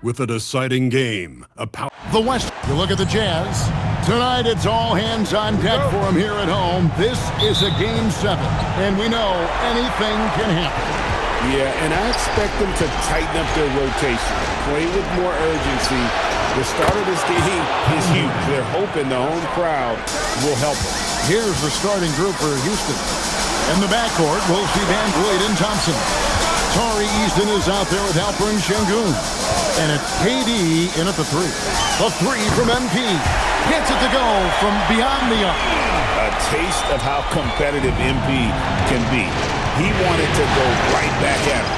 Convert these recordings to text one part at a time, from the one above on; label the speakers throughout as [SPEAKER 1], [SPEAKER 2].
[SPEAKER 1] with a deciding game.
[SPEAKER 2] The West. You look at the Jazz. Tonight, it's all hands on deck for them here at home. This is a Game 7, and we know anything can happen.
[SPEAKER 3] Yeah, and I expect them to tighten up their rotation, play with more urgency. The start of this game is huge. They're hoping the home crowd will help them.
[SPEAKER 2] Here's the starting group for Houston. In the backcourt, we'll see Van Vliet and Thompson. Tari Easton is out there with Alperen Şengün. And it's KD in at the three. The three from MP. Gets it to go from beyond the arc.
[SPEAKER 3] A taste of how competitive MP can be. He wanted to go right back at him.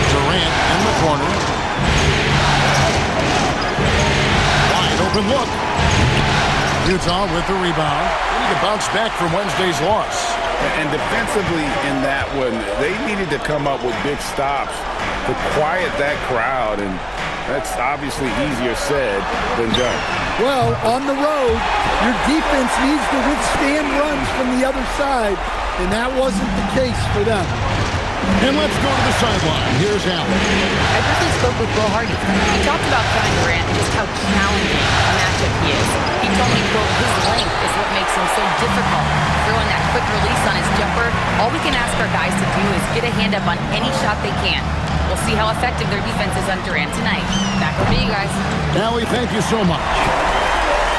[SPEAKER 2] Durant in the corner. Wide open look. Utah with the rebound. They need to bounce back from Wednesday's loss.
[SPEAKER 3] And defensively in that one, they needed to come up with big stops to quiet that crowd, and that's obviously easier said than done.
[SPEAKER 4] Well, on the road, your defense needs to withstand runs from the other side, and that wasn't the case for them.
[SPEAKER 2] And let's go to the sideline. Here's Allen.
[SPEAKER 5] I briefly spoke with Will Hardy. He talked about Kevin Durant and just how challenging a matchup he is. He told me, quote, his length is what makes him so difficult. Throwing that quick release on his jumper, all we can ask our guys to do is get a hand up on any shot they can. We'll see how effective their defense is on Durant tonight. Back over to you guys.
[SPEAKER 2] Allie, thank you so much.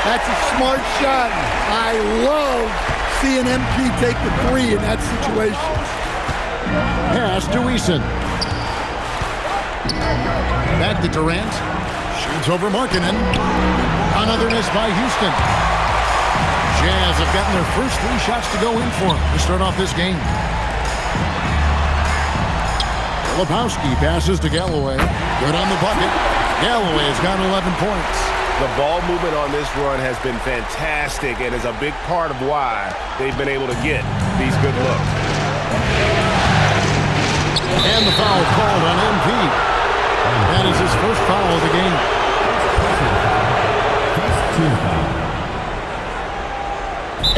[SPEAKER 4] That's a smart shot. I love seeing MP take the three in that situation.
[SPEAKER 2] Pass to Eason. Back to Durant. Shoots over Markkanen. Another miss by Houston. Jazz have gotten their first three shots to go in for them to start off this game. Filipowski passes to Galloway. Good on the bucket. Galloway has got 11 points.
[SPEAKER 3] The ball movement on this run has been fantastic and is a big part of why they've been able to get these good looks.
[SPEAKER 2] And the foul called on MP. That is his first foul of the game.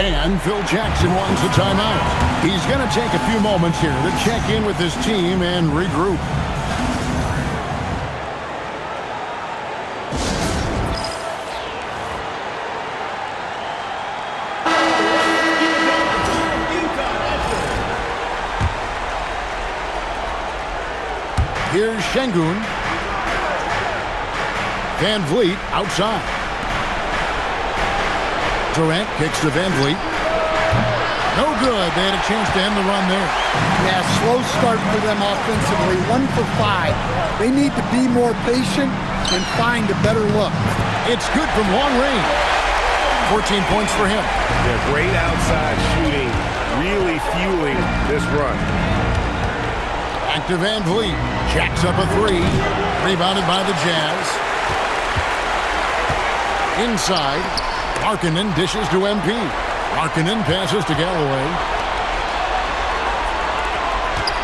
[SPEAKER 2] And Phil Jackson wants a timeout. He's going to take a few moments here to check in with his team and regroup. Here's Şengün. Van Vliet outside. Durant kicks to Van Vliet. No good. They had a chance to end the run there.
[SPEAKER 4] Yeah, slow start for them offensively. 1 for 5. They need to be more patient and find a better look.
[SPEAKER 2] It's good from long range. 14 points for him.
[SPEAKER 3] Yeah, great outside shooting, really fueling this run.
[SPEAKER 2] Back to Van Vliet. Jacks up a three. Rebounded by the Jazz. Inside. Markkanen dishes to MP. Markkanen passes to Galloway.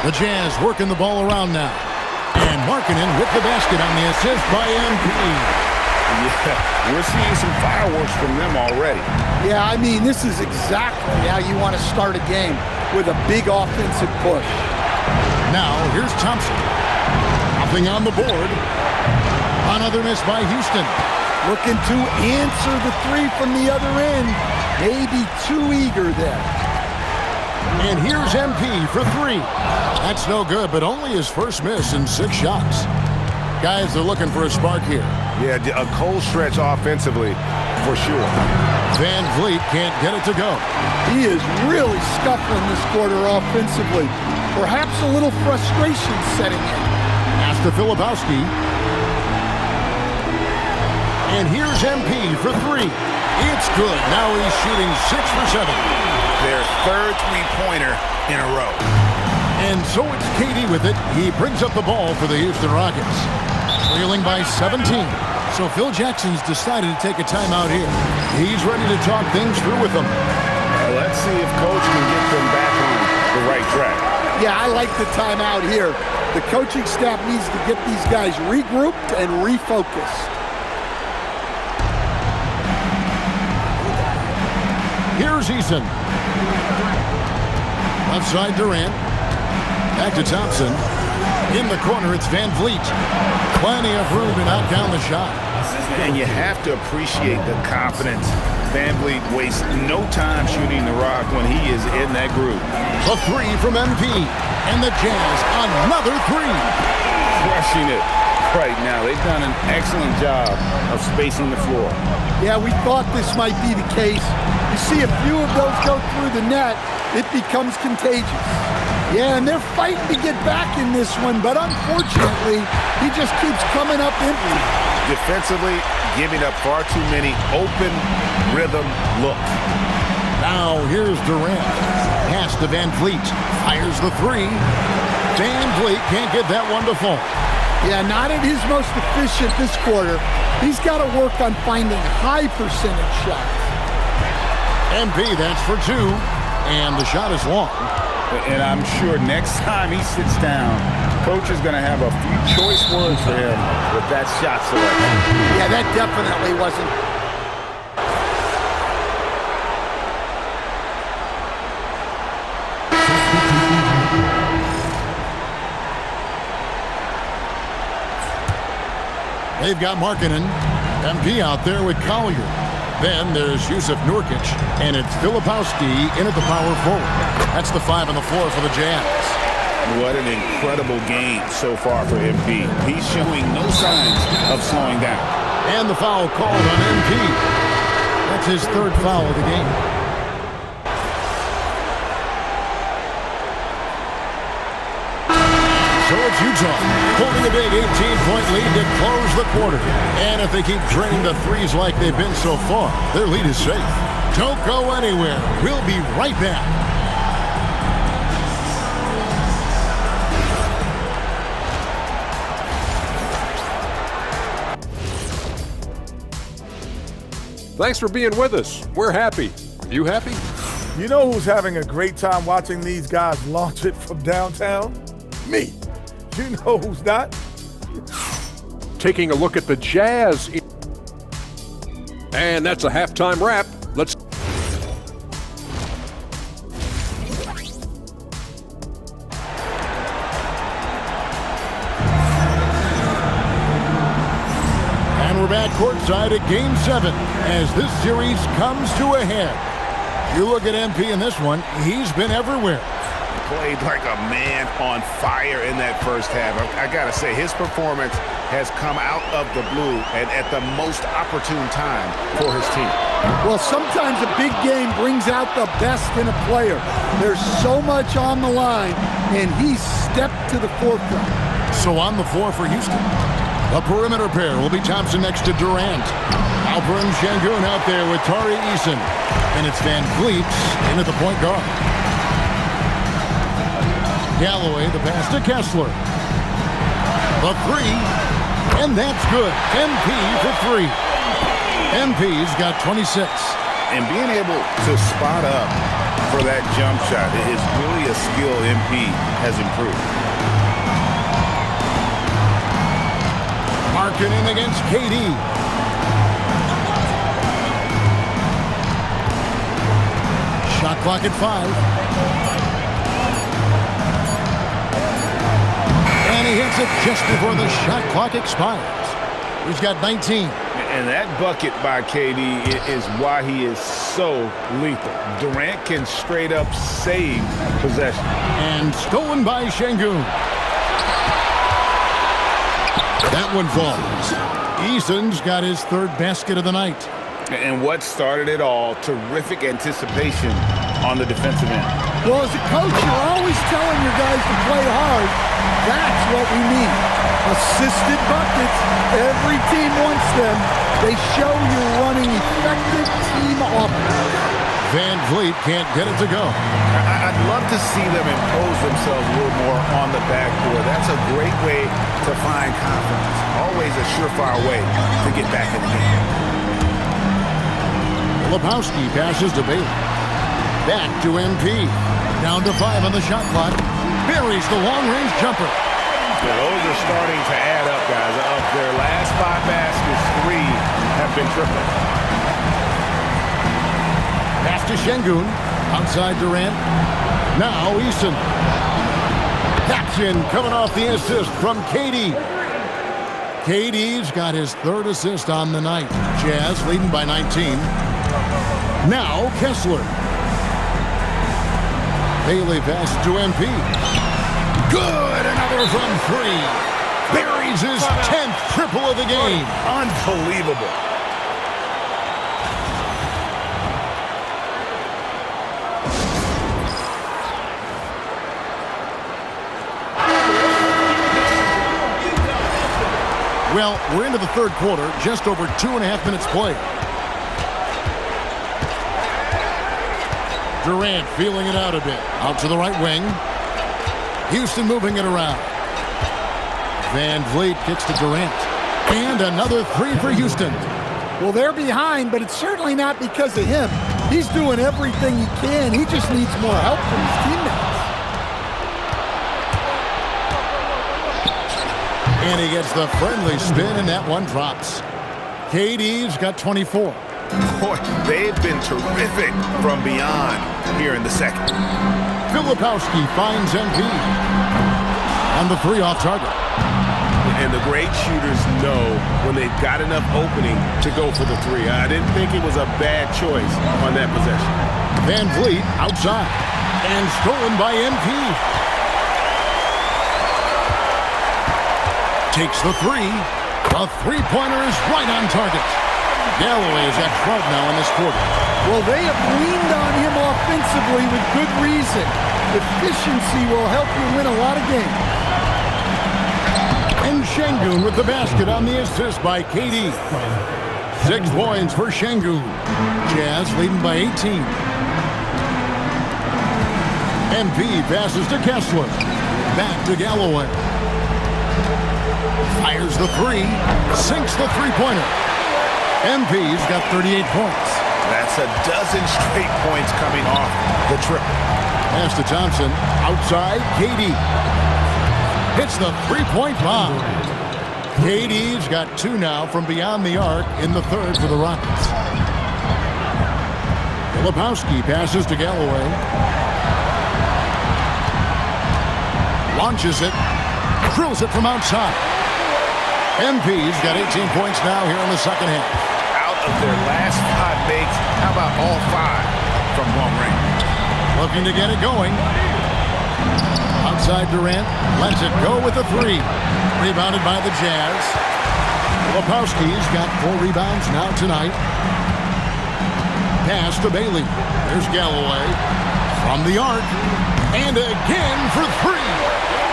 [SPEAKER 2] The Jazz working the ball around now. And Markkanen with the basket on the assist by MP.
[SPEAKER 3] Yeah, we're seeing some fireworks from them already.
[SPEAKER 4] Yeah, I mean, this is exactly how you want to start a game, with a big offensive push.
[SPEAKER 2] Now, here's Thompson. Nothing on the board. Another miss by Houston.
[SPEAKER 4] Looking to answer the three from the other end. Maybe too eager there.
[SPEAKER 2] And here's MP for three. That's no good, but only his first miss in 6 shots. Guys are looking for a spark here.
[SPEAKER 3] Yeah, a cold stretch offensively, for sure.
[SPEAKER 2] Van Vliet can't get it to go.
[SPEAKER 4] He is really scuffling this quarter offensively. Perhaps a little frustration setting in.
[SPEAKER 2] Pass to Filipowski. And here's MP for three. It's good. Now he's shooting 6 for 7.
[SPEAKER 3] Their third three-pointer in a row.
[SPEAKER 2] And so it's KD with it. He brings up the ball for the Houston Rockets. Trailing by 17. So Phil Jackson's decided to take a timeout here. He's ready to talk things through with them.
[SPEAKER 3] Let's see if Coach can get them back on the right track.
[SPEAKER 4] Yeah, I like the timeout here. The coaching staff needs to get these guys regrouped and refocused.
[SPEAKER 2] Here's Eason. Left side Durant. Back to Thompson. In the corner, it's Van Vliet. Plenty of room to knock down the shot.
[SPEAKER 3] And you have to appreciate the confidence. Van Vliet wastes no time shooting the rock when he is in that group.
[SPEAKER 2] A three from MP. And the Jazz, another three.
[SPEAKER 3] Crushing it right now. They've done an excellent job of spacing the floor.
[SPEAKER 4] Yeah, we thought this might be the case. You see a few of those go through the net, it becomes contagious. Yeah, and they're fighting to get back in this one, but unfortunately, he just keeps coming up empty.
[SPEAKER 3] Defensively, giving up far too many open rhythm looks.
[SPEAKER 2] Now here's Durant. Pass to Van Vliet. Fires the three. Van Vliet can't get that one to fall.
[SPEAKER 4] Yeah, not at his most efficient this quarter. He's got to work on finding high percentage shots.
[SPEAKER 2] MP, that's for two. And the shot is long.
[SPEAKER 3] And I'm sure next time he sits down, coach is going to have a few choice words for him with that shot selection.
[SPEAKER 4] Yeah, that definitely wasn't.
[SPEAKER 2] They've got Markkanen. MP out there with Collier. Then there's Yusuf Nurkic, and it's Filipowski in at the power forward. That's the 5 on the floor for the Jazz.
[SPEAKER 3] What an incredible game so far for MP. He's showing no signs of slowing down.
[SPEAKER 2] And the foul called on MP. That's his third foul of the game. So it's Utah holding a big 18-point lead to close the quarter. And if they keep draining the threes like they've been so far, their lead is safe. Don't go anywhere. We'll be right back.
[SPEAKER 6] Thanks for being with us. We're happy. You happy?
[SPEAKER 7] You know who's having a great time watching these guys launch it from downtown? Me. You know who's not?
[SPEAKER 6] Taking a look at the Jazz. And that's a halftime wrap. Let's.
[SPEAKER 2] And we're back courtside at Game 7 as this series comes to a head. You look at MP in this one, he's been everywhere.
[SPEAKER 3] Played like a man on fire in that first half. I gotta say, his performance has come out of the blue and at the most opportune time for his team.
[SPEAKER 4] Well, sometimes a big game brings out the best in a player. There's so much on the line, and he stepped to the forefront.
[SPEAKER 2] So on the floor for Houston, the perimeter pair will be Thompson next to Durant. Alperen Şengün out there with Tari Eason. And it's Van Vliet in at the point guard. Galloway, the pass to Kessler. The three, and that's good. MP for three. MP's got 26.
[SPEAKER 3] And being able to spot up for that jump shot is really a skill MP has improved.
[SPEAKER 2] Markkanen against KD. Shot clock at 5. And he hits it just before the shot clock expires. He's got 19.
[SPEAKER 3] And that bucket by KD is why he is so lethal. Durant can straight up save possession.
[SPEAKER 2] And stolen by Şengün. That one falls. Eason's got his third basket of the night.
[SPEAKER 3] And what started it all, terrific anticipation on the defensive end.
[SPEAKER 4] Well, as a coach, you're always telling your guys to play hard. That's what we need. Assisted buckets. Every team wants them. They show you're running effective team offense.
[SPEAKER 2] Van Vliet can't get it to go.
[SPEAKER 3] I'd love to see them impose themselves a little more on the backboard. That's a great way to find confidence. Always a surefire way to get back in the game.
[SPEAKER 2] Filipowski passes to Bailey. Back to MP. Down to 5 on the shot clock. Buries the long-range jumper.
[SPEAKER 3] So those are starting to add up, guys. Of their last 5 baskets, 3 have been triple.
[SPEAKER 2] Pass to Şengün. Outside Durant. Now Eason. That's in, coming off the assist from KD. KD's got his third assist on the night. Jazz leading by 19. Now Kessler. Bailey passes to MP. Good, another from three. Buries his 10th triple of the game.
[SPEAKER 3] Unbelievable.
[SPEAKER 2] Well, we're into the third quarter, just over 2.5 minutes played. Durant feeling it out a bit. Out to the right wing. Houston moving it around. Van Vliet gets to Durant. And another three for Houston.
[SPEAKER 4] Well, they're behind, but it's certainly not because of him. He's doing everything he can. He just needs more help from his teammates.
[SPEAKER 2] And he gets the friendly spin, and that one drops. KD's got 24.
[SPEAKER 8] Boy, they've been terrific from beyond here in the second.
[SPEAKER 2] Filipowski finds MP. On the three off target.
[SPEAKER 3] And the great shooters know when they've got enough opening to go for the three. I didn't think it was a bad choice on that possession.
[SPEAKER 2] Van Vliet outside. And stolen by MP. Takes the three. The three-pointer is right on target. Galloway is at 12 now in this quarter.
[SPEAKER 4] Well, they have leaned on him offensively with good reason. Efficiency will help you win a lot of games.
[SPEAKER 2] And Şengün with the basket on the assist by KD. 6 points for Şengün. Jazz leading by 18. MP passes to Kessler. Back to Galloway. Fires the three. Sinks the three-pointer. MP's got 38 points.
[SPEAKER 8] That's a dozen straight points coming off the triple.
[SPEAKER 2] Pass to Thompson. Outside, KD. Hits the three-point bomb. KD's got 2 now from beyond the arc in the third for the Rockets. Filipowski passes to Galloway. Launches it. Drills it from outside. MP's got 18 points now here in the second half.
[SPEAKER 8] Out of their last 5 makes, how about all 5 from long range?
[SPEAKER 2] Looking to get it going. Outside Durant, lets it go with the three. Rebounded by the Jazz. Filipowski's got 4 rebounds now tonight. Pass to Bailey. There's Galloway. From the arc. And again for 3.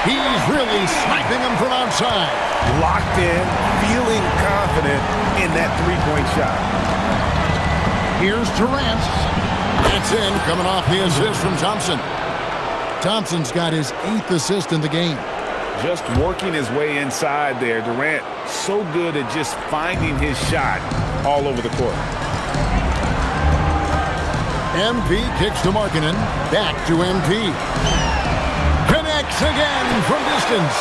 [SPEAKER 2] He's really sniping them from outside.
[SPEAKER 3] Locked in, feeling confident in that three-point shot.
[SPEAKER 2] Here's Durant. It's in, coming off the assist from Thompson. Thompson's got his 8th assist in the game.
[SPEAKER 3] Just working his way inside there. Durant, so good at just finding his shot all over the court.
[SPEAKER 2] MP kicks to Markkanen. Back to MP. Connects again from distance.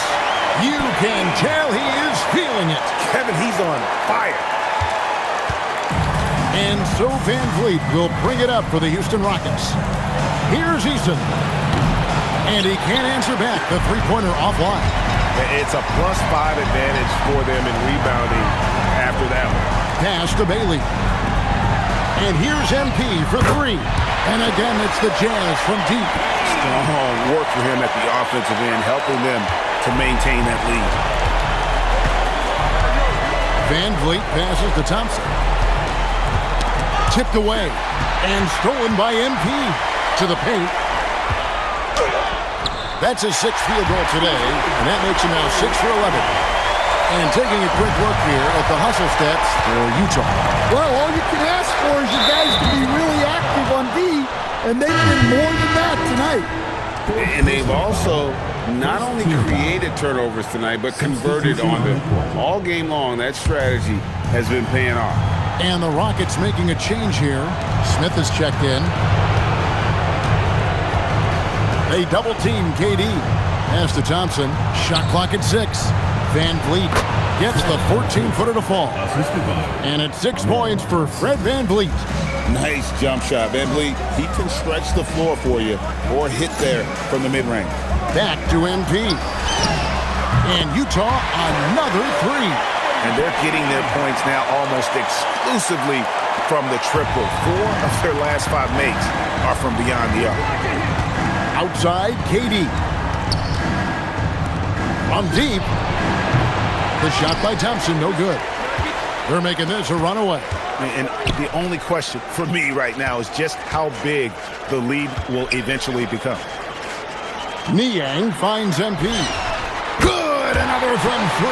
[SPEAKER 2] You can tell he is feeling it.
[SPEAKER 3] Kevin, he's on fire.
[SPEAKER 2] And so Van Vliet will bring it up for the Houston Rockets. Here's Eason. And he can't answer back the three-pointer offline.
[SPEAKER 3] It's a +5 advantage for them in rebounding after that one.
[SPEAKER 2] Pass to Bailey. And here's MP for 3. And again, it's the Jazz from deep.
[SPEAKER 3] Strong work for him at the offensive end, helping them to maintain that lead.
[SPEAKER 2] Van Vliet passes to Thompson. Tipped away and stolen by MP to the paint. That's his 6th field goal today, and that makes him now 6 for 11. And taking a quick look here at the hustle stats for Utah.
[SPEAKER 4] Well, all you can ask for is you guys to be really active on D, and they've been more than that tonight.
[SPEAKER 3] And they've also not only created turnovers tonight, but converted on them. All game long, that strategy has been paying off.
[SPEAKER 2] And the Rockets making a change here. Smith has checked in. They double-team KD. Pass to Thompson. Shot clock at 6. Van Vliet gets the 14-footer to fall. And it's 6 points for Fred Van Vliet.
[SPEAKER 3] Nice jump shot. Van Vliet, he can stretch the floor for you or hit there from the mid-range.
[SPEAKER 2] Back to NP. And Utah, another three.
[SPEAKER 8] And they're getting their points now almost exclusively from the triple. 4 of their last 5 makes are from beyond the arc.
[SPEAKER 2] Outside, KD. From deep. The shot by Thompson, no good. They're making this a runaway.
[SPEAKER 8] And the only question for me right now is just how big the lead will eventually become.
[SPEAKER 2] Niang finds MP. Good, another from 3.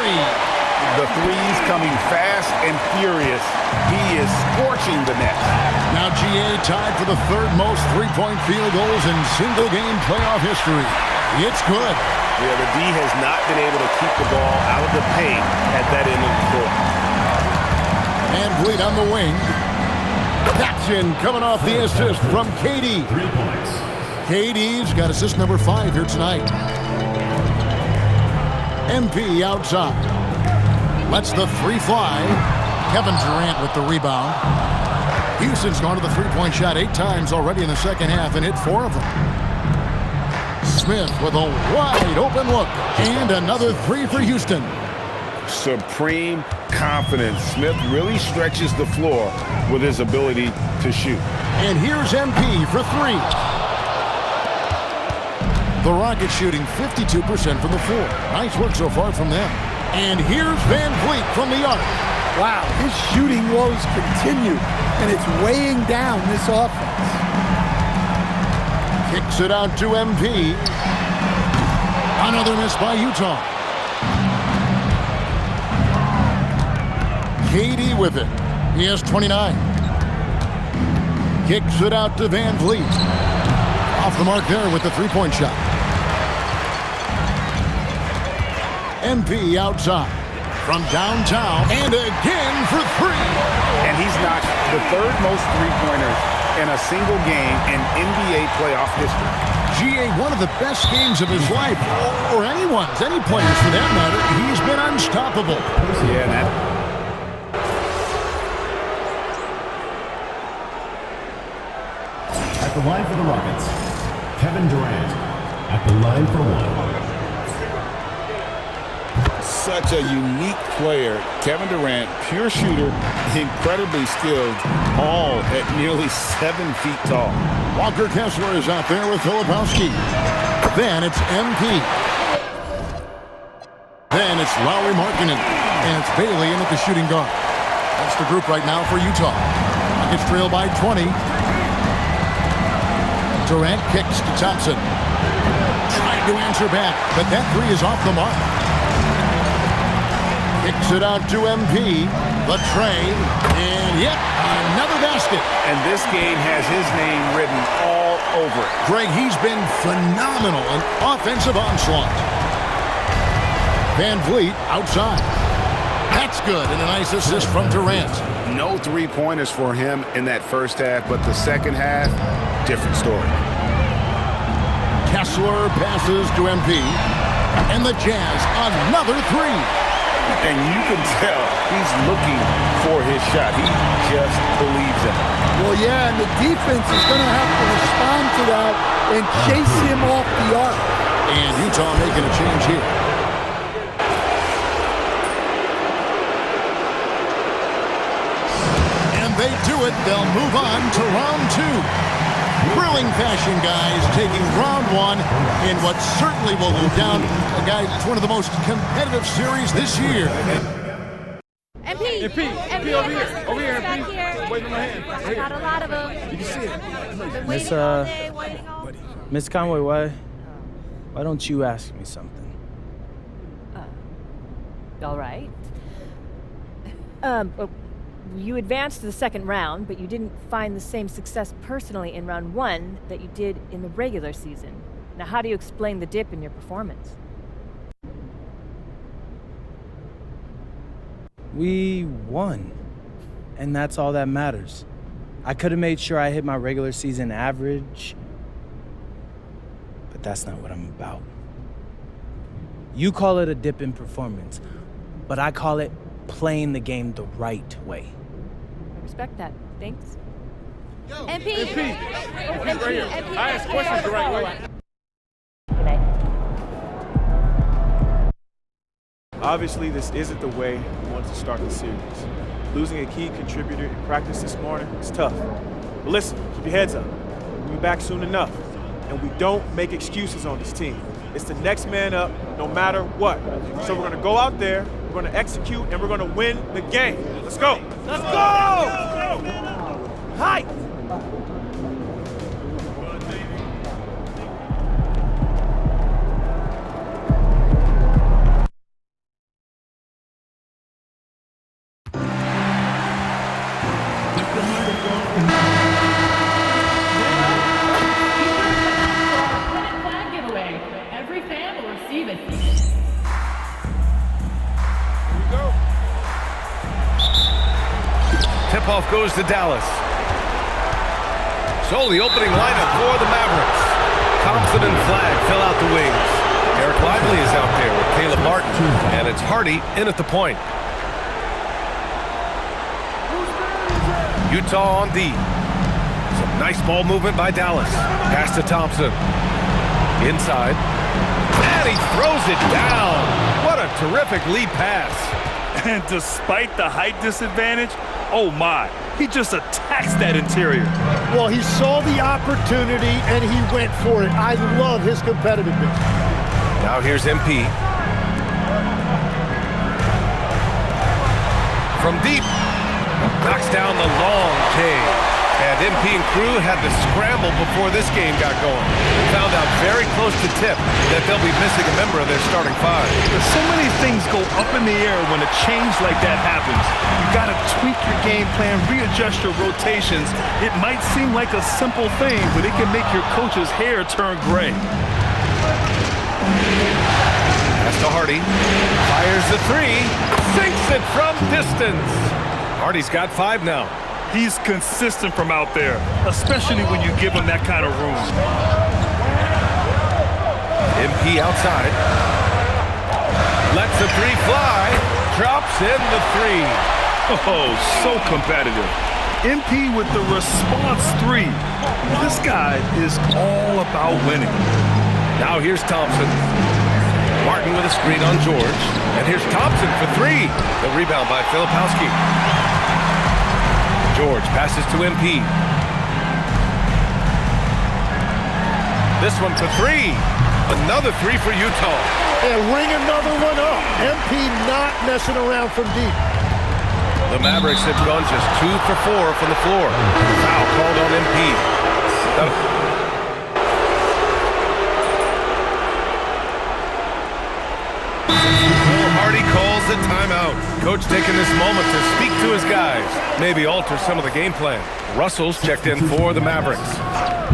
[SPEAKER 8] The threes coming fast and furious. He is scorching the net.
[SPEAKER 2] Now GA tied for the 3rd most three-point field goals in single-game playoff history. It's good.
[SPEAKER 8] Yeah, the D has not been able to keep the ball out of the paint at that end of the court.
[SPEAKER 2] And Vliet on the wing. Jackson coming off the assist from KD.
[SPEAKER 1] 3 points.
[SPEAKER 2] KD's got assist number 5 here tonight. MP outside. Lets the 3 fly. Kevin Durant with the rebound. Houston's gone to the three-point shot 8 times already in the second half and hit 4 of them. Smith with a wide open look. And another 3 for Houston.
[SPEAKER 8] Supreme confidence. Smith really stretches the floor with his ability to shoot.
[SPEAKER 2] And here's MP for 3. The Rockets shooting 52% from the floor. Nice work so far from them. And here's Van Vliet from the arc.
[SPEAKER 4] Wow, his shooting woes continue, and it's weighing down this offense.
[SPEAKER 2] Kicks it out to MP. Another miss by Utah. KD with it. He has 29. Kicks it out to Van Vliet. Off the mark there with the three-point shot. MP outside from downtown and again for 3.
[SPEAKER 8] And he's knocked the 3rd most three-pointers in a single game in NBA playoff history.
[SPEAKER 2] GA, one of the best games of his life, or anyone's, any players for that matter. He's been unstoppable.
[SPEAKER 8] Yeah, man.
[SPEAKER 1] At the line for the Rockets, Kevin Durant. At the line for 1.
[SPEAKER 3] Such a unique player. Kevin Durant, pure shooter, incredibly skilled, all at nearly 7 feet tall.
[SPEAKER 2] Walker Kessler is out there with Filipowski. Then it's MP. Then it's Lauri Markkanen. And it's Bailey in at the shooting guard. That's the group right now for Utah. Rockets trail by 20. Durant kicks to Thompson. Trying to answer back, but that 3 is off the mark. Kicks it out to MP. The tray. And yet another basket.
[SPEAKER 8] And this game has his name written all over it.
[SPEAKER 2] Greg, he's been phenomenal in offensive onslaught. Van Vliet outside. That's good. And a nice assist from Durant.
[SPEAKER 8] No three-pointers for him in that first half, but the second half, different story.
[SPEAKER 2] Kessler passes to MP. And the Jazz, another 3.
[SPEAKER 8] And you can tell he's looking for his shot. He just believes in it.
[SPEAKER 4] Well, yeah, and the defense is going to have to respond to that and chase him off the arc.
[SPEAKER 2] And Utah making a change here. And they do it. They'll move on to round 2. Thrilling fashion, guys, taking round 1 in what certainly will go down. Guys, it's one of the most competitive series this year.
[SPEAKER 9] MP, over here, MP. Waving my hand. I got a lot of them. You can see it.
[SPEAKER 10] Miss Conway, why don't you ask me something?
[SPEAKER 9] All right. You advanced to the second round, but you didn't find the same success personally in round 1 that you did in the regular season. Now, how do you explain the dip in your performance?
[SPEAKER 10] We won, and that's all that matters. I could have made sure I hit my regular season average, but that's not what I'm about. You call it a dip in performance, but I call it playing the game the right way.
[SPEAKER 9] I respect that. Thanks.
[SPEAKER 11] MP!
[SPEAKER 9] MP!
[SPEAKER 11] Right here. I ask questions the right way.
[SPEAKER 9] Good night.
[SPEAKER 11] Obviously, this isn't the way we wanted to start the series. Losing a key contributor in practice this morning is tough. But listen, keep your heads up. We'll be back soon enough. And we don't make excuses on this team. It's the next man up, no matter what. So we're going to go out there, we're going to execute, and we're going to win the game. Let's go. Let's go! Hi!
[SPEAKER 12] Tip-off goes to Dallas. So the opening lineup for the Mavericks. Thompson and Flagg fill out the wings. Eric Lively is out there with Caleb Martin. And it's Hardy in at the point. Utah on D. Some nice ball movement by Dallas. Pass to Thompson. Inside. And he throws it down. What a terrific lead pass.
[SPEAKER 13] And despite the height disadvantage, oh my, he just attacks that interior.
[SPEAKER 2] Well, he saw the opportunity and he went for it. I love his competitiveness.
[SPEAKER 12] Now here's MP. From deep, knocks down the long K. And MP and crew had to scramble before this game got going. Found out very close to tip that they'll be missing a member of their starting five.
[SPEAKER 13] So many things go up in the air when a change like that happens. You got to tweak your game plan, readjust your rotations. It might seem like a simple thing, but it can make your coach's hair turn gray.
[SPEAKER 12] Pass to Hardy. Fires the three. Sinks it from distance. Hardy's got 5 now.
[SPEAKER 13] He's consistent from out there, especially when you give him that kind of room.
[SPEAKER 12] MP outside. Lets the three fly. Drops in the three.
[SPEAKER 13] Oh, so competitive. MP with the response three. This guy is all about winning.
[SPEAKER 12] Now here's Thompson. Martin with a screen on George. And here's Thompson for 3. The rebound by Filipowski. George passes to MP. This one for 3. Another 3 for Utah.
[SPEAKER 2] And ring another one up. MP not messing around from deep.
[SPEAKER 12] The Mavericks have gone just 2 for 4 from the floor. Foul called on MP. Hardy calls the timeout. Coach taking this moment to speak to his guys. Maybe alter some of the game plan. Russell's checked in for the Mavericks.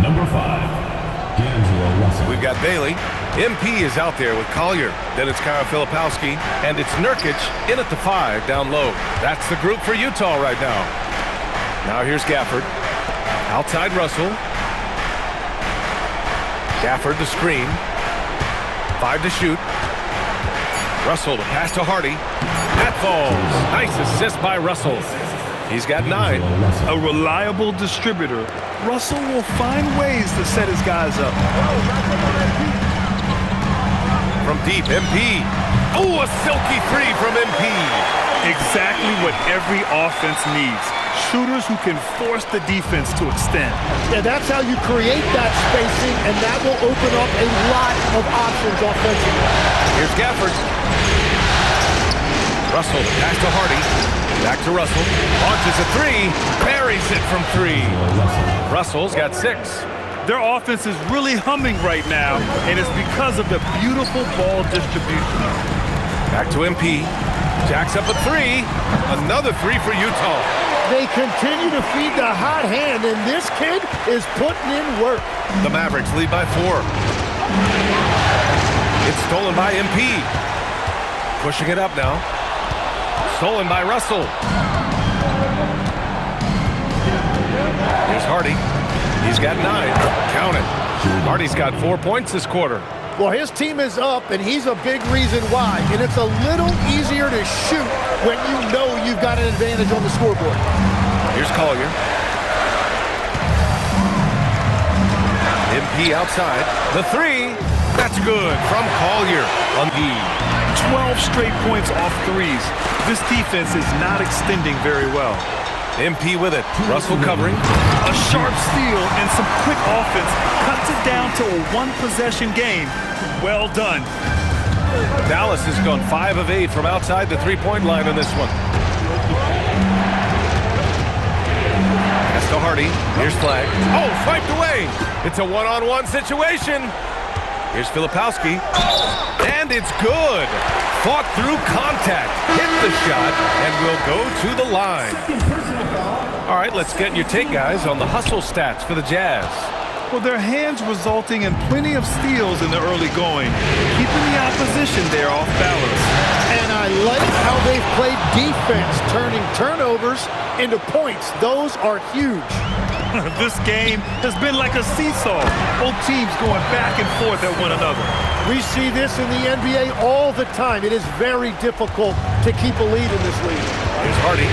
[SPEAKER 1] Number 5, D'Angelo Russell.
[SPEAKER 12] We've got Bailey. MP is out there with Collier. Then it's Kyle Filipowski. And it's Nurkic in at the 5 down low. That's the group for Utah right now. Now here's Gafford. Outside Russell. Gafford the screen. 5 to shoot. Russell to pass to Hardy. That falls. Nice assist by Russell. He's got 9.
[SPEAKER 13] A reliable distributor. Russell will find ways to set his guys up.
[SPEAKER 12] From deep, MP. Oh, a silky 3 from MP.
[SPEAKER 13] Exactly what every offense needs. Shooters who can force the defense to extend.
[SPEAKER 2] Yeah, that's how you create that spacing, and that will open up a lot of options offensively.
[SPEAKER 12] Here's Gafford. Russell, pass to Hardy. Back to Russell. Launches a 3. Buries it from 3. Russell's got 6.
[SPEAKER 13] Their offense is really humming right now, and it's because of the beautiful ball distribution.
[SPEAKER 12] Back to MP. Jacks up a 3. Another 3 for Utah.
[SPEAKER 2] They continue to feed the hot hand, and this kid is putting in work.
[SPEAKER 12] The Mavericks lead by 4. It's stolen by MP. Pushing it up now. Stolen by Russell. Here's Hardy. He's got 9. Count it. Hardy's got 4 points this quarter.
[SPEAKER 2] Well, his team is up, and he's a big reason why. And it's a little easier to shoot when you know you've got an advantage on the scoreboard.
[SPEAKER 12] Here's Collier. MP outside. The 3. That's good from Collier. On the
[SPEAKER 13] 12 straight points off threes. This defense is not extending very well.
[SPEAKER 12] MP with it. Russell covering.
[SPEAKER 13] A sharp steal and some quick offense cuts it down to a one-possession game. Well done.
[SPEAKER 12] Dallas has gone 5 of 8 from outside the three-point line in this one. Pass to Hardy. Here's Flag. Oh, swiped away. It's a one-on-one situation. Here's Filipowski. And it's good. Fought through contact. Hit the shot and will go to the line. All right, let's get your take, guys, on the hustle stats for the Jazz.
[SPEAKER 13] Well, their hands resulting in plenty of steals in the early going, keeping the opposition there off balance.
[SPEAKER 14] And I like how they've played defense, turning turnovers into points. Those are huge.
[SPEAKER 13] This game has been like a seesaw. Both teams going back and forth at one another.
[SPEAKER 14] We see this in the NBA all the time. It is very difficult to keep a lead in this league.
[SPEAKER 12] Here's Hardy.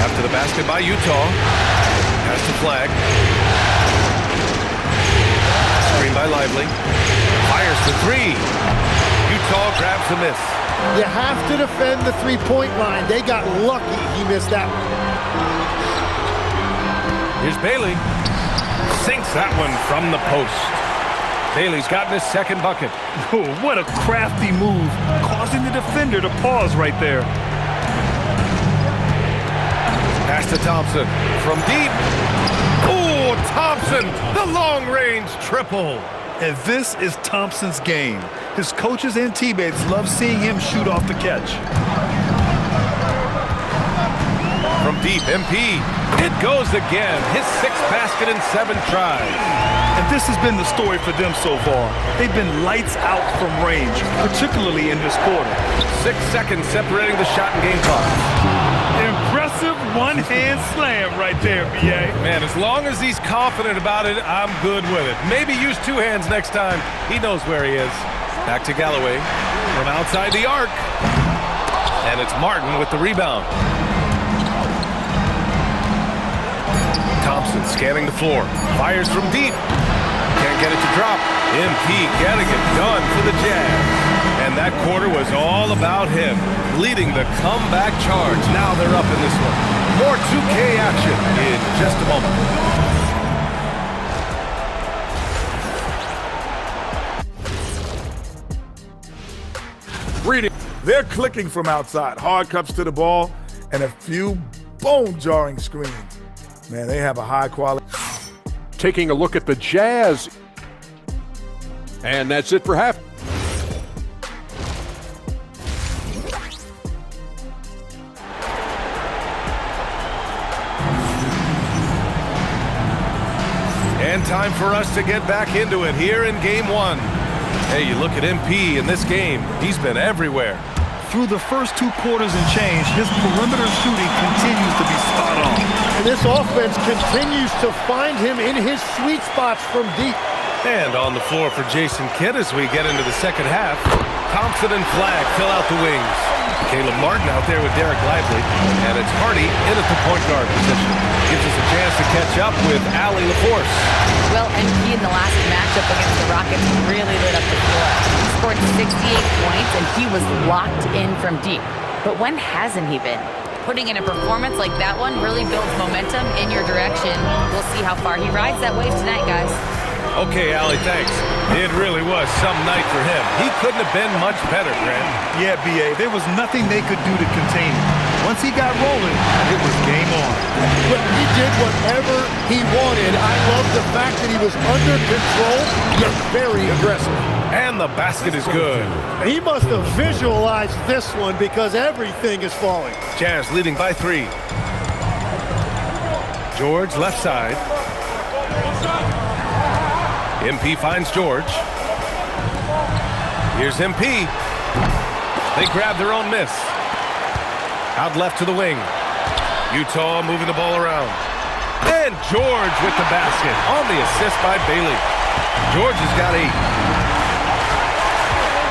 [SPEAKER 12] After the basket by Utah. Pass to Flag. Screen by Lively. Fires for three. Utah grabs the miss.
[SPEAKER 14] You have to defend the three-point line. They got lucky he missed that one.
[SPEAKER 12] Here's Bailey. Sinks that one from the post. Bailey's gotten his second bucket.
[SPEAKER 13] Oh, what a crafty move, causing the defender to pause right there.
[SPEAKER 12] Pass to Thompson from deep. Oh, Thompson, the long-range triple.
[SPEAKER 13] And this is Thompson's game. His coaches and teammates love seeing him shoot off the catch.
[SPEAKER 12] From deep, MP. It goes again. His 6th basket in 7 tries.
[SPEAKER 13] And this has been the story for them so far. They've been lights out from range, particularly in this quarter.
[SPEAKER 12] 6 seconds separating the shot and game clock.
[SPEAKER 13] Impressive one-hand slam right there, B.A.
[SPEAKER 12] Man, as long as he's confident about it, I'm good with it. Maybe use 2 hands next time. He knows where he is. Back to Galloway from outside the arc. And it's Martin with the rebound. Thompson scanning the floor. Fires from deep. Can't get it to drop. MP getting it done for the Jazz. And that quarter was all about him, leading the comeback charge. Now they're up in this one. More 2K action in just a moment.
[SPEAKER 6] Reading.
[SPEAKER 7] They're clicking from outside. Hard cuts to the ball and a few bone-jarring screens. Man, they have a high quality.
[SPEAKER 6] Taking a look at the Jazz. And that's it for half.
[SPEAKER 12] And time for us to get back into it here in Game 1. Hey, you look at MP in this game. He's been everywhere.
[SPEAKER 13] Through the first 2 quarters and change, his perimeter shooting continues to be spot on.
[SPEAKER 14] And this offense continues to find him in his sweet spots from deep.
[SPEAKER 12] And on the floor for Jason Kidd as we get into the second half. Thompson and Flag fill out the wings. Caleb Martin out there with Derek Lively. And it's Hardy in at the point guard position. Gives us a chance to catch up with Allie LaForce.
[SPEAKER 5] Well, MP in the last matchup against the Rockets really lit up the floor. He scored 68 points, and he was locked in from deep. But when hasn't he been? Putting in a performance like that one really builds momentum in your direction. We'll see how far he rides that wave tonight, guys.
[SPEAKER 12] Okay, Allie, thanks. It really was some night for him. He couldn't have been much better, Grant.
[SPEAKER 13] Yeah, B.A., there was nothing they could do to contain him. Once he got rolling, it was game on.
[SPEAKER 14] Well, he did whatever he wanted. I love the fact that he was under control, yet very aggressive.
[SPEAKER 12] And the basket is good.
[SPEAKER 14] He must have visualized this one because everything is falling.
[SPEAKER 12] Jazz leading by 3. George left side. MP finds George. Here's MP. They grab their own miss. Out left to the wing. Utah moving the ball around. And George with the basket on the assist by Bailey. George has got 8.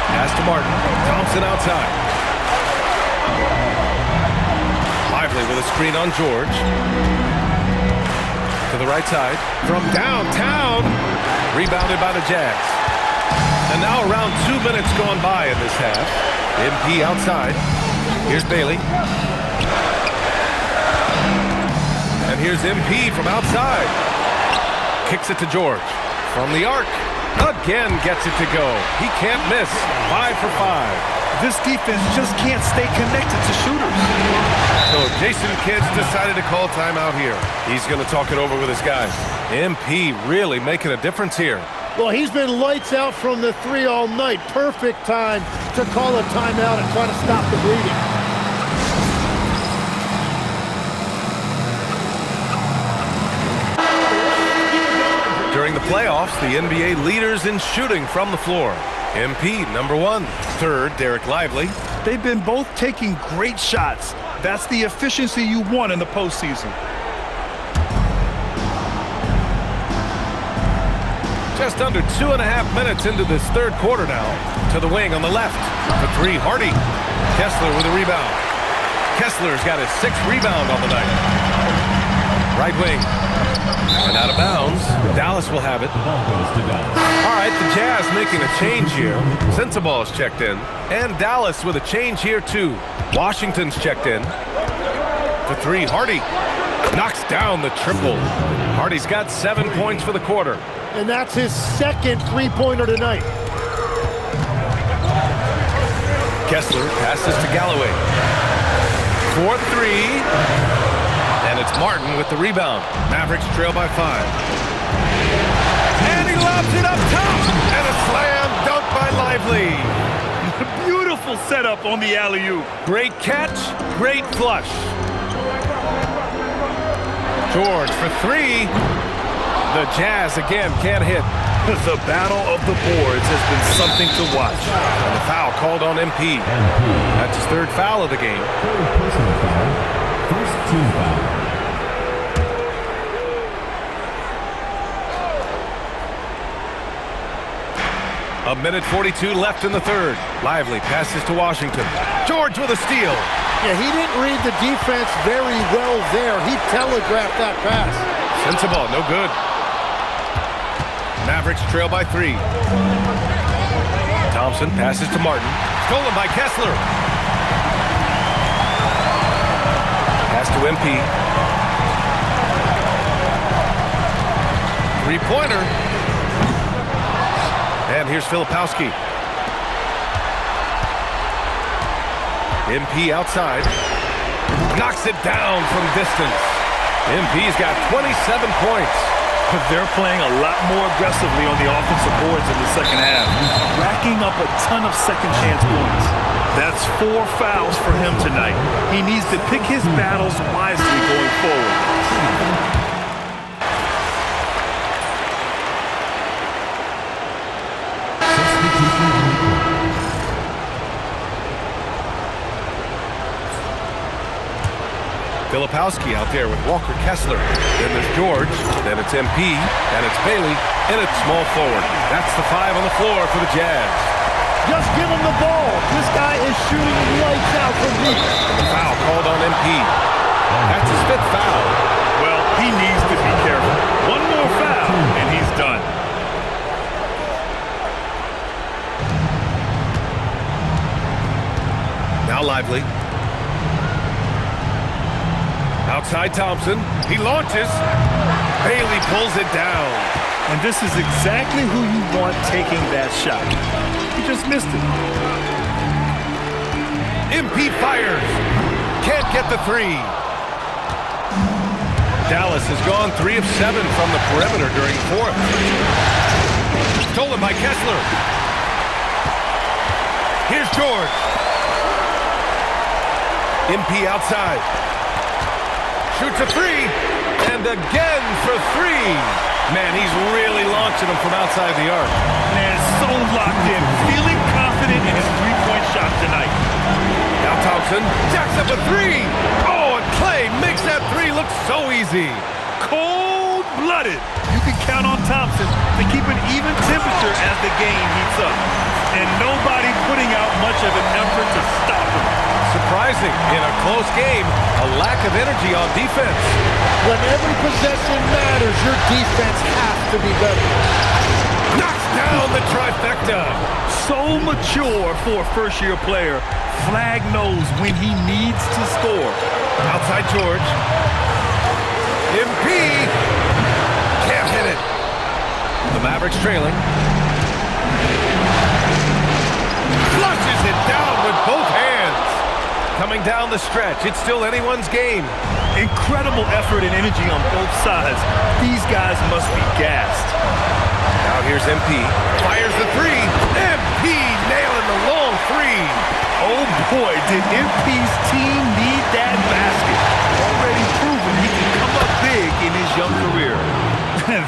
[SPEAKER 12] Pass to Martin. Thompson outside. Lively with a screen on George. To the right side. From downtown. Rebounded by the Jazz. And now around 2 minutes gone by in this half. MP outside. Here's Bailey. And here's MP from outside. Kicks it to George. From the arc. Again gets it to go. He can't miss. 5 for 5.
[SPEAKER 13] This defense just can't stay connected to shooters.
[SPEAKER 12] So Jason Kidd's decided to call timeout here. He's going to talk it over with his guys. MP really making a difference here.
[SPEAKER 14] Well, he's been lights out from the 3 all night. Perfect time to call a timeout and try to stop the bleeding.
[SPEAKER 12] During the playoffs, the NBA leaders in shooting from the floor. MP, number 1. Third, Derek Lively.
[SPEAKER 13] They've been both taking great shots. That's the efficiency you want in the postseason.
[SPEAKER 12] Just under 2.5 minutes into this third quarter now. To the wing on the left. For 3, Hardy. Kessler with a rebound. Kessler's got his 6th rebound on the night. Right wing. And out of bounds. Dallas will have it. All right, the Jazz making a change here. Sensaball's checked in. And Dallas with a change here, too. Washington's checked in. For 3, Hardy. Knocks down the triple. Hardy's got 7 points for the quarter.
[SPEAKER 14] And that's his 2nd three-pointer tonight.
[SPEAKER 12] Kessler passes to Galloway. For 3. And it's Martin with the rebound. Mavericks trail by 5. And he lobs it up top. And a slam dunk by Lively.
[SPEAKER 13] Beautiful setup on the alley-oop.
[SPEAKER 12] Great catch, great flush. George for 3. The Jazz again can't hit.
[SPEAKER 13] The battle of the boards has been something to watch.
[SPEAKER 12] And the foul called on MP. That's his 3rd foul of the game.
[SPEAKER 1] 3rd personal foul. 1st team foul.
[SPEAKER 12] A minute 42 left in the 3rd. Lively passes to Washington. George with a steal.
[SPEAKER 14] Yeah, he didn't read the defense very well there. He telegraphed that pass.
[SPEAKER 12] Sensible, no good. Mavericks trail by 3. Thompson passes to Martin. Stolen by Kessler. Pass to MP. 3-pointer. And here's Filipowski. MP outside. Knocks it down from distance. MP's got 27 points.
[SPEAKER 13] But they're playing a lot more aggressively on the offensive boards in the second half, racking up a ton of second chance points. That's 4 fouls for him tonight. He needs to pick his battles wisely going forward.
[SPEAKER 12] Filipowski out there with Walker Kessler. Then there's George. Then it's MP. And it's Bailey. And it's small forward. That's the 5 on the floor for the Jazz.
[SPEAKER 14] Just give him the ball. This guy is shooting lights out from deep.
[SPEAKER 12] The foul called on MP. That's his 5th foul.
[SPEAKER 13] Well, he needs to be careful. One more foul, and he's done.
[SPEAKER 12] Now Lively. Outside Thompson. He launches. Bailey pulls it down.
[SPEAKER 13] And this is exactly who you want taking that shot. He just missed it.
[SPEAKER 12] MP fires. Can't get the 3. Dallas has gone 3 of 7 from the perimeter during the 4th. Stolen by Kessler. Here's George. MP outside. Shoots a 3, and again for 3. Man, he's really launching them from outside the arc.
[SPEAKER 13] Man, so locked in, feeling confident in his three-point shot tonight.
[SPEAKER 12] Now Thompson jacks up a 3. Oh, and Clay makes that 3 look so easy.
[SPEAKER 13] Cold-blooded. You can count on Thompson to keep an even temperature as the game heats up. And nobody putting out much of an effort to stop him.
[SPEAKER 12] Surprising, in a close game, a lack of energy on defense.
[SPEAKER 14] When every possession matters, your defense has to be better.
[SPEAKER 12] Knocks down the trifecta.
[SPEAKER 13] So mature for a first-year player. Flag knows when he needs to score.
[SPEAKER 12] Outside George. MP can't hit it. The Mavericks trailing. Flushes it down with both hands. Coming down the stretch, it's still anyone's game.
[SPEAKER 13] Incredible effort and energy on both sides. These guys must be gassed.
[SPEAKER 12] Now here's MP. Fires the three. MP nailing the long three.
[SPEAKER 13] Oh boy, did MP's team need that basket. Already proven he can come up big in his young career.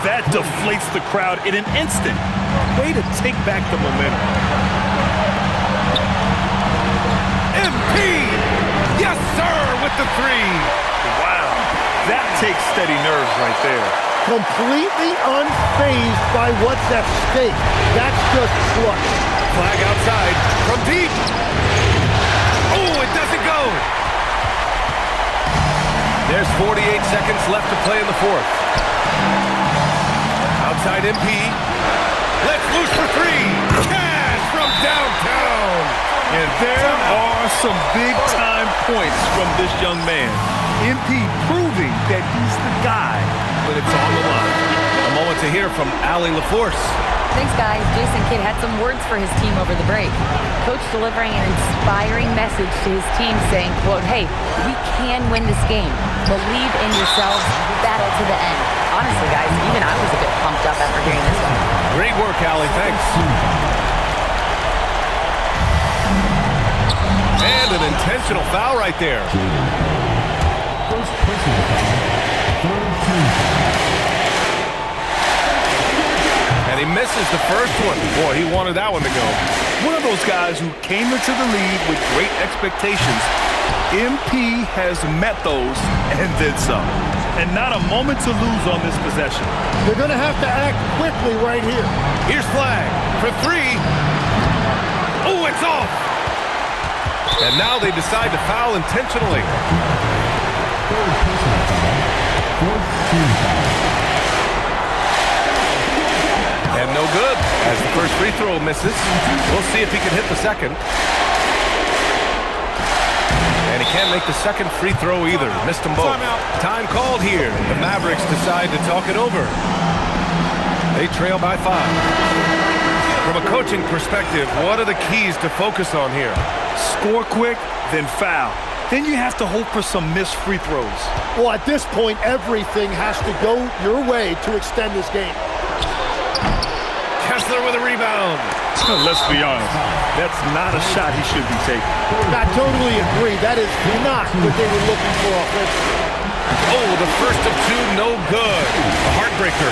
[SPEAKER 13] That deflates the crowd in an instant. Way to take back the momentum.
[SPEAKER 12] MP! Yes, sir, with the three.
[SPEAKER 13] Wow, that takes steady nerves right there.
[SPEAKER 14] Completely unfazed by what's at stake. That's just clutch.
[SPEAKER 12] Flag outside from deep. Oh, it doesn't go. There's 48 seconds left to play in the fourth. Outside MP. Let's loose for three. Cash from downtown.
[SPEAKER 13] And there are some big-time points from this young man. MP proving that he's the guy when it's on the line.
[SPEAKER 12] A moment to hear from Allie LaForce.
[SPEAKER 5] Thanks, guys. Jason Kidd had some words for his team over the break. Coach delivering an inspiring message to his team saying, quote, hey, we can win this game. Believe in yourselves. Battle to the end. Honestly, guys, even I was a bit pumped up after hearing this one.
[SPEAKER 12] Great work, Allie. Thanks. And an intentional foul right there.
[SPEAKER 1] First personal foul. Third team foul.
[SPEAKER 12] And he misses the first one. Boy, he wanted that one to go.
[SPEAKER 13] One of those guys who came into the league with great expectations. MP has met those and then some. And not a moment to lose on this possession.
[SPEAKER 14] They're going to have to act quickly right here.
[SPEAKER 12] Here's flag for three. Oh, it's off. And now they decide to foul intentionally.
[SPEAKER 1] Third personal foul. Fourth team foul.
[SPEAKER 12] And no good as the first free throw misses. We'll see if he can hit the second. And he can't make the second free throw either. Missed them both. Time called here. The Mavericks decide to talk it over. They trail by 5. From a coaching perspective, what are the keys to focus on here?
[SPEAKER 13] Score quick, then foul. Then you have to hope for some missed free throws.
[SPEAKER 14] Well, at this point, everything has to go your way to extend this game.
[SPEAKER 12] Kessler with a rebound.
[SPEAKER 13] Let's be honest, that's not a shot he should be taking.
[SPEAKER 14] I totally agree. That is not what they were looking for offensively.
[SPEAKER 12] Oh, the first of two, no good. A heartbreaker.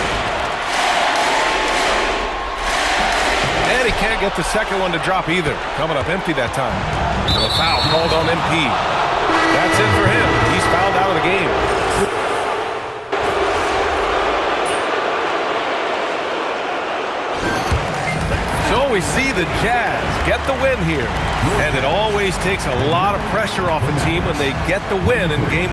[SPEAKER 12] And he can't get the second one to drop either. Coming up empty that time. And a foul called on MP. That's it for him. He's fouled out of the game. So we see the Jazz get the win here. And it always takes a lot of pressure off a team when they get the win in game